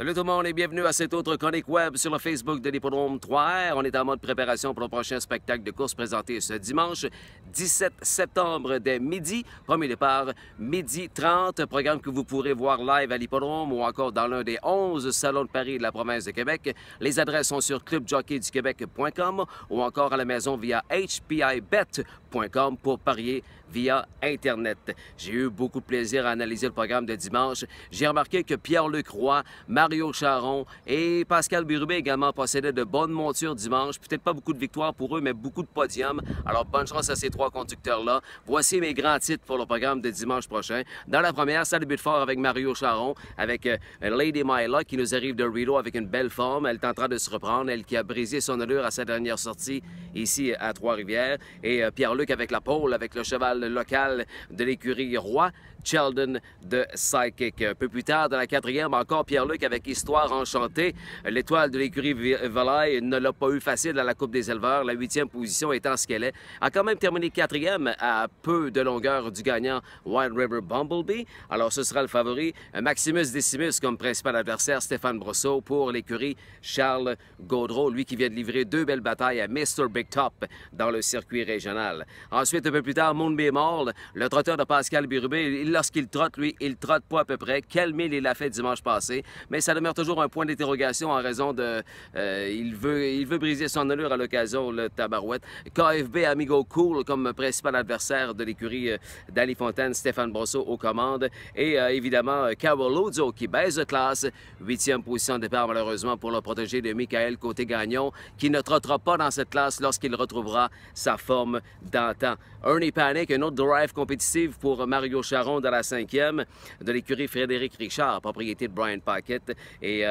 Salut tout le monde et bienvenue à cette autre chronique web sur le Facebook de l'Hippodrome 3R. On est en mode préparation pour le prochain spectacle de course présenté ce dimanche 17 septembre dès midi. Premier départ, midi 30. Programme que vous pourrez voir live à l'Hippodrome ou encore dans l'un des 11 salons de Paris de la province de Québec. Les adresses sont sur clubjockeyduquebec.com ou encore à la maison via hpibet.com pour parier via Internet. J'ai eu beaucoup de plaisir à analyser le programme de dimanche. J'ai remarqué que Pierre-Luc Roy, Mario Charron et Pascal Birubé également possédaient de bonnes montures dimanche. Peut-être pas beaucoup de victoires pour eux, mais beaucoup de podiums. Alors, bonne chance à ces trois conducteurs-là. Voici mes grands titres pour le programme de dimanche prochain. Dans la première, ça débute fort avec Mario Charron, avec Lady Myla qui nous arrive de Rideau avec une belle forme. Elle est en train de se reprendre. Elle qui a brisé son allure à sa dernière sortie ici à Trois-Rivières. Et Pierre-Luc avec la pole, avec le cheval local de l'écurie Roy, Sheldon de Psychic. Un peu plus tard, dans la quatrième, encore Pierre-Luc avec Histoire enchantée. L'étoile de l'écurie Volaille ne l'a pas eu facile à la Coupe des éleveurs. La 8e position étant ce qu'elle est. A quand même terminé quatrième à peu de longueur du gagnant Wild River Bumblebee. Alors, ce sera le favori. Maximus Decimus comme principal adversaire, Stéphane Brosseau pour l'écurie Charles Gaudreau. Lui qui vient de livrer deux belles batailles à Mr. Big Top dans le circuit régional. Ensuite, un peu plus tard, Moonbeam, le trotteur de Pascal Birubé. Lorsqu'il trotte, lui, il trotte pas à peu près. Quel mille il a fait dimanche passé. Mais ça demeure toujours un point d'interrogation en raison de... il veut briser son allure à l'occasion, le tabarouette. KFB Amigo Cool comme principal adversaire de l'écurie d'Ali Fontaine, Stéphane Brosseau aux commandes. Et évidemment, Caroluzzo qui baisse de classe. 8e position de départ malheureusement pour le protégé de Michael Côté-Gagnon qui ne trottera pas dans cette classe lorsqu'il retrouvera sa forme d'antan. Ernie Panic, un autre drive compétitif pour Mario Charron dans la 5e de l'écurie Frédéric Richard, propriété de Brian Paquette, et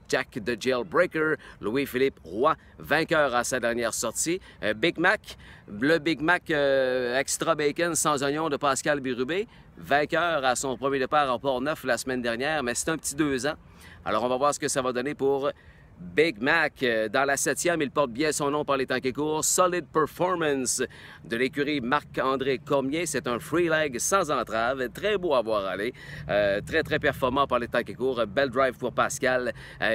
Jack the Jailbreaker, Louis-Philippe Roy, vainqueur à sa dernière sortie. Big Mac, le Big Mac Extra Bacon sans oignon de Pascal Birubé, vainqueur à son premier départ en Port-Neuf la semaine dernière, mais c'est un petit 2 ans. Alors on va voir ce que ça va donner pour Big Mac. Dans la 7e, il porte bien son nom par les temps qui courent. Solid Performance de l'écurie Marc-André Cormier. C'est un free leg sans entrave. Très beau à voir aller. Très performant par les temps qui courent. Belle drive pour Pascal.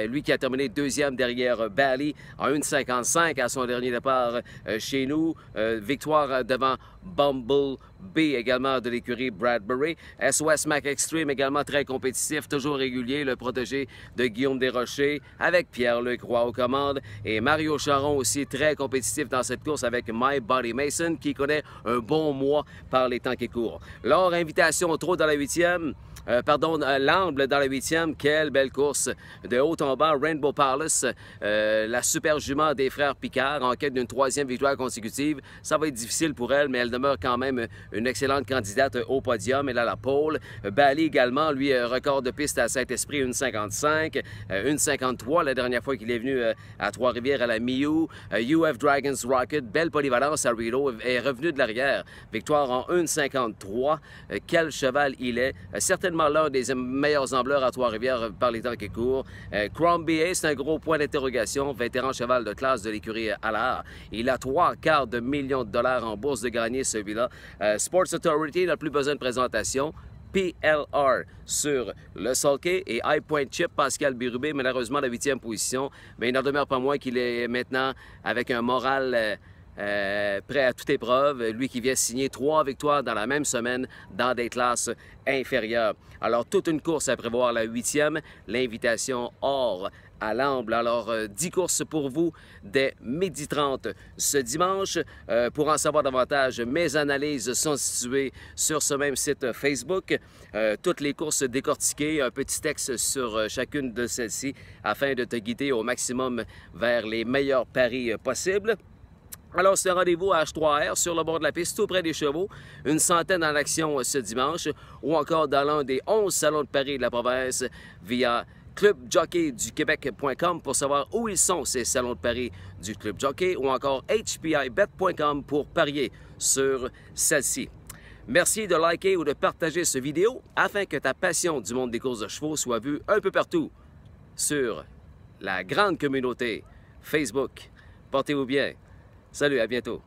Lui qui a terminé 2e derrière Bally en 1,55 à son dernier départ chez nous. Victoire devant Bumble B également de l'écurie Bradbury. SOS Mac Extreme également très compétitif, toujours régulier, le protégé de Guillaume Desrochers avec Pierre-Luc Roy aux commandes. Et Mario Charron aussi très compétitif dans cette course avec My Body Mason qui connaît un bon mois par les temps qui courent. Lors invitation trop dans la 8e. L'Amble dans la 8e, quelle belle course de haut en bas, Rainbow Palace, la super jument des frères Picard en quête d'une 3e victoire consécutive. Ça va être difficile pour elle, mais elle demeure quand même une excellente candidate au podium. Elle a la pole. Bally également, lui, record de piste à Saint-Esprit, 1,55, 1,53 la dernière fois qu'il est venu à Trois-Rivières à la Miu. UF Dragons Rocket, belle polyvalence à Rideau, est revenu de l'arrière. Victoire en 1,53. Quel cheval il est. Certainement l'un des meilleurs ambleurs à Trois-Rivières par les temps qui courent. Crombie, c'est un gros point d'interrogation. Vétéran cheval de classe de l'écurie Allard. Il a 3/4 millions de dollars en bourse de gagner celui-là. Sports Authority n'a plus besoin de présentation. PLR sur le sulky et High Point Chip, Pascal Birubé, malheureusement la 8e position. Mais il n'en demeure pas moins qu'il est maintenant avec un moral... prêt à toute épreuve, lui qui vient signer 3 victoires dans la même semaine dans des classes inférieures. Alors, toute une course à prévoir la 8e, l'invitation hors à l'Amble. Alors, 10 courses pour vous dès 12h30 ce dimanche. Pour en savoir davantage, mes analyses sont situées sur ce même site Facebook. Toutes les courses décortiquées, un petit texte sur chacune de celles-ci afin de te guider au maximum vers les meilleurs paris possibles. Alors, c'est un rendez-vous à H3R sur le bord de la piste, tout près des chevaux. Une centaine en action ce dimanche ou encore dans l'un des 11 salons de Paris de la province via clubjockeyduquebec.com pour savoir où ils sont, ces salons de Paris du Club Jockey ou encore hpibet.com pour parier sur celle-ci. Merci de liker ou de partager cette vidéo afin que ta passion du monde des courses de chevaux soit vue un peu partout sur la grande communauté Facebook. Portez-vous bien. Salut, à bientôt.